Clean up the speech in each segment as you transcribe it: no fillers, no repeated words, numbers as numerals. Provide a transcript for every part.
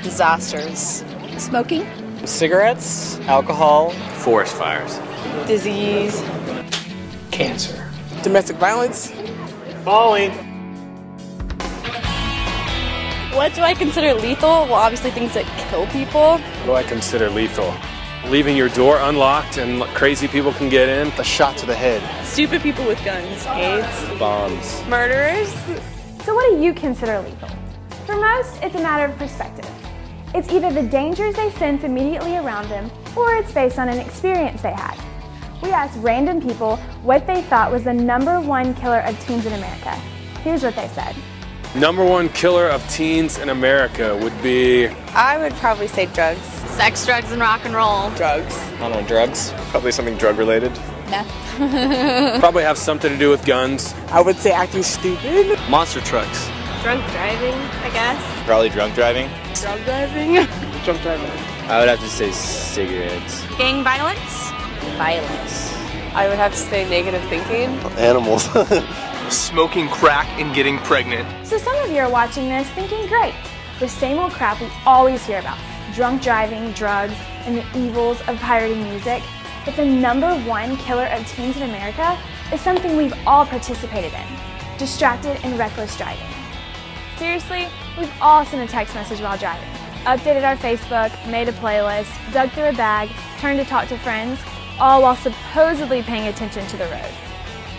Disasters. Smoking. Cigarettes, alcohol, forest fires, Disease. cancer, Domestic violence. falling. What do I consider lethal? Well, obviously things that kill people. What do I consider lethal? Leaving your door unlocked and crazy people can get in. A shot to the head. Stupid people with guns. AIDS. Bombs. Murderers. So what do you consider lethal? For most, it's a matter of perspective. It's either the dangers they sense immediately around them, or it's based on an experience they had. We asked random people what they thought was the #1 killer of teens in America. Here's what they said. #1 killer of teens in America would be... I would probably say drugs. Sex, drugs, and rock and roll. Drugs. I don't know, drugs. Probably something drug related. Meth. Probably have something to do with guns. I would say acting stupid. Monster trucks. Drunk driving, I guess. Probably drunk driving. Drug driving. Drunk driving. I would have to say cigarettes. Gang violence. Violence. I would have to say negative thinking. Animals. Smoking crack and getting pregnant. So some of you are watching this thinking, great, the same old crap we always hear about. Drunk driving, drugs, and the evils of pirating music. But the #1 killer of teens in America is something we've all participated in. Distracted and reckless driving. Seriously, we've all sent a text message while driving, updated our Facebook, made a playlist, dug through a bag, turned to talk to friends, all while supposedly paying attention to the road.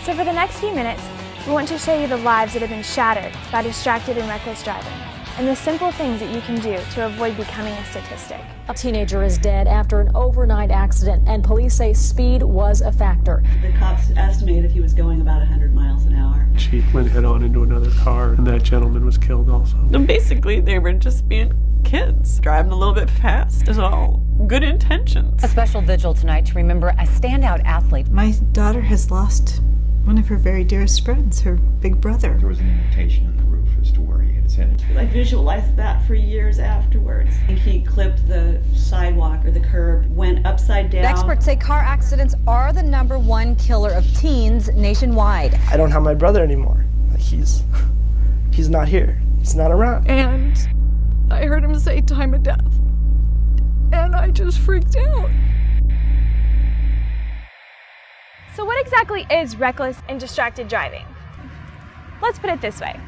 So for the next few minutes, we want to show you the lives that have been shattered by distracted and reckless driving, and the simple things that you can do to avoid becoming a statistic. A teenager is dead after an overnight accident, and police say speed was a factor. The cops estimated he was going about 100 miles an hour. She went head-on into another car, and that gentleman was killed also. Basically, they were just being kids, driving a little bit fast is all. Good intentions. A special vigil tonight to remember a standout athlete. My daughter has lost one of her very dearest friends, her big brother. There was an indentation in the roof as to where he hit his head. I visualized that for years afterwards. He clipped the sidewalk or the curb, went upside down. Experts say car accidents are the #1 killer of teens nationwide. I don't have my brother anymore. He's not here. He's not around. And I heard him say time of death. And I just freaked out. So what exactly is reckless and distracted driving? Let's put it this way.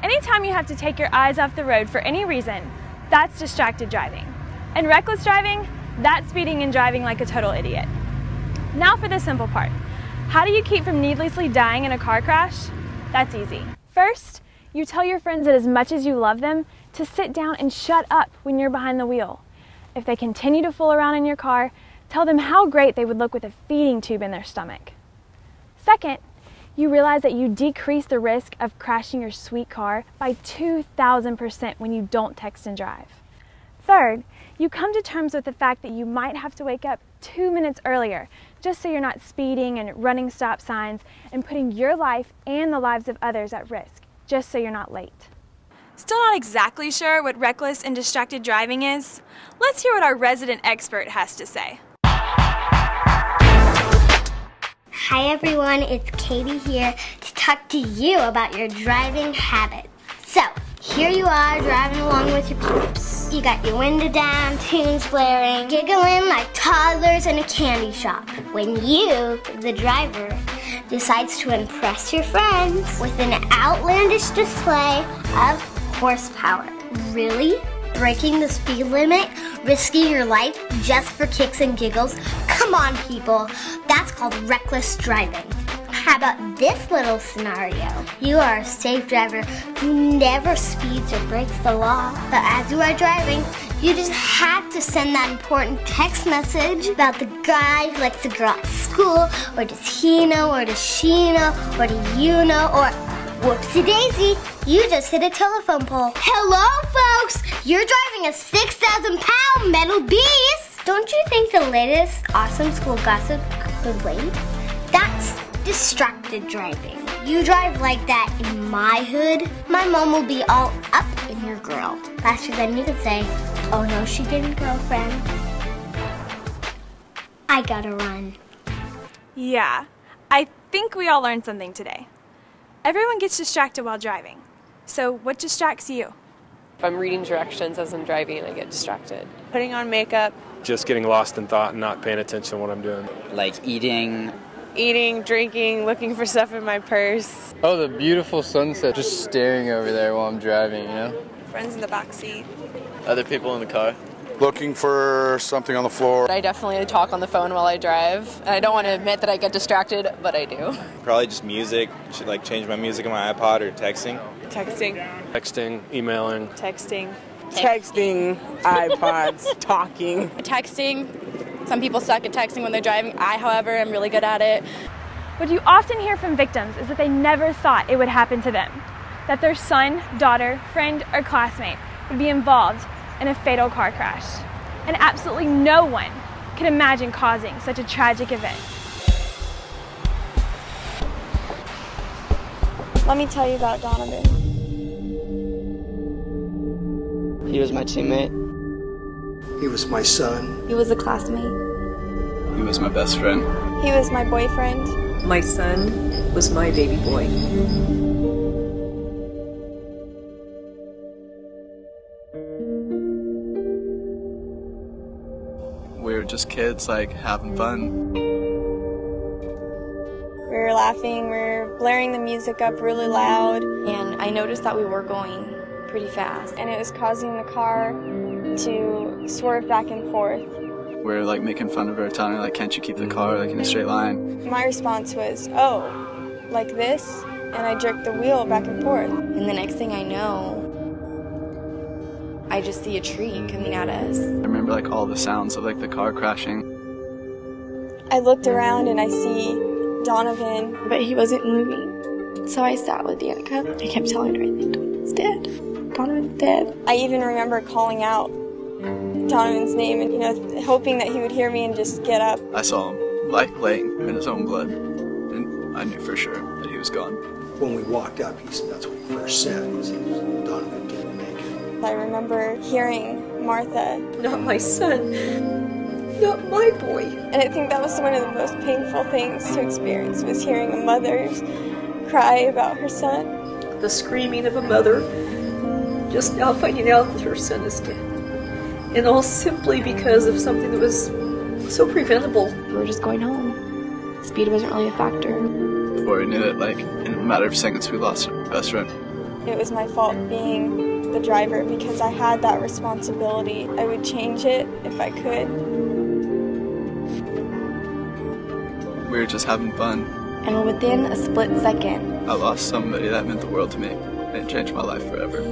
Anytime you have to take your eyes off the road for any reason, that's distracted driving. And reckless driving, that's speeding and driving like a total idiot. Now for the simple part. How do you keep from needlessly dying in a car crash? That's easy. First, you tell your friends that as much as you love them, to sit down and shut up when you're behind the wheel. If they continue to fool around in your car, tell them how great they would look with a feeding tube in their stomach. Second, you realize that you decrease the risk of crashing your sweet car by 2,000% when you don't text and drive. Third, you come to terms with the fact that you might have to wake up 2 minutes earlier just so you're not speeding and running stop signs and putting your life and the lives of others at risk, just so you're not late. Still not exactly sure what reckless and distracted driving is? Let's hear what our resident expert has to say. Hi everyone, it's Katie here to talk to you about your driving habits. So, here you are driving along with your peeps. You got your window down, tunes blaring, giggling like toddlers in a candy shop. When you, the driver, decides to impress your friends with an outlandish display of horsepower. Really? Breaking the speed limit? Risking your life just for kicks and giggles? Come on, people. That's called reckless driving. How about this little scenario? You are a safe driver who never speeds or breaks the law. But as you are driving, you just have to send that important text message about the guy who likes the girl at school, or does he know, or does she know, or do you know, or whoopsie daisy, you just hit a telephone pole. Hello, folks! You're driving a 6,000-pound metal beast! Don't you think the latest awesome school gossip could wait? That's distracted driving. You drive like that in my hood, my mom will be all up in your grill. Faster than you could say, oh no she didn't, girlfriend. I gotta run. Yeah, I think we all learned something today. Everyone gets distracted while driving. So what distracts you? If I'm reading directions as I'm driving, I get distracted. Putting on makeup. Just getting lost in thought and not paying attention to what I'm doing. Like eating, Drinking, looking for stuff in my purse. Oh, the beautiful sunset. Just staring over there while I'm driving, you know? Friends in the back seat. Other people in the car. Looking for something on the floor. I definitely talk on the phone while I drive, and I don't want to admit that I get distracted, but I do. Probably just music. Should like change my music on my iPod or texting. Texting, emailing. Texting, iPods, talking. Texting. Some people suck at texting when they're driving. I, however, am really good at it. What you often hear from victims is that they never thought it would happen to them, that their son, daughter, friend, or classmate would be involved in a fatal car crash. And absolutely no one could imagine causing such a tragic event. Let me tell you about Donovan. he was my teammate. He was my son. He was a classmate. He was my best friend. He was my boyfriend. My son was my baby boy. We were just kids, like, having fun. We were laughing, we were blaring the music up really loud, and I noticed that we were going pretty fast, and it was causing the car to swerve back and forth. We were like making fun of her, telling her like, can't you keep the car like in a straight line? My response was, oh, like this? And I jerked the wheel back and forth. And the next thing I know, I just see a tree coming at us. I remember like all the sounds of like the car crashing. I looked around and I see Donovan, but he wasn't moving. So I sat with Danica. I kept telling her, I think Donovan's dead. Donovan's dead. I even remember calling out Donovan's name and, hoping that he would hear me and just get up. I saw him like laying in his own blood, and I knew for sure that he was gone. When we walked up, that's what he first said, was Donovan didn't make it. I remember hearing Martha. Not my son. Not my boy. And I think that was one of the most painful things to experience, was hearing a mother cry about her son. The screaming of a mother, just now finding out that her son is dead. And all simply because of something that was so preventable. We were just going home. Speed wasn't really a factor. Before we knew it, like, in a matter of seconds, we lost our best friend. It was my fault being the driver because I had that responsibility. I would change it if I could. We were just having fun. And within a split second, I lost somebody that meant the world to me. It changed my life forever.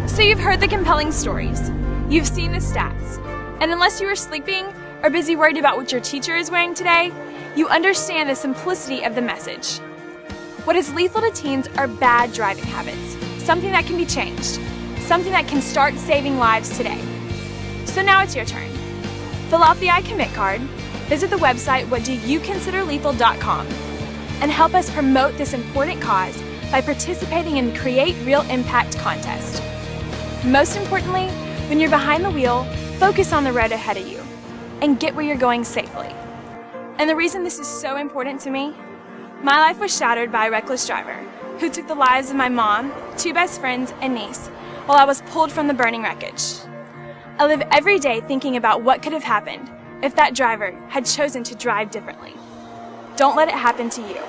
So you've heard the compelling stories, you've seen the stats, and unless you were sleeping or busy worried about what your teacher is wearing today, you understand the simplicity of the message. What is lethal to teens are bad driving habits, something that can be changed, something that can start saving lives today. So now it's your turn. Fill out the I Commit card, visit the website whatdoyouconsiderlethal.com, and help us promote this important cause by participating in the Create Real Impact contest. Most importantly, when you're behind the wheel, focus on the road ahead of you and get where you're going safely. And the reason this is so important to me, my life was shattered by a reckless driver who took the lives of my mom, 2 best friends, and niece while I was pulled from the burning wreckage. I live every day thinking about what could have happened if that driver had chosen to drive differently. Don't let it happen to you.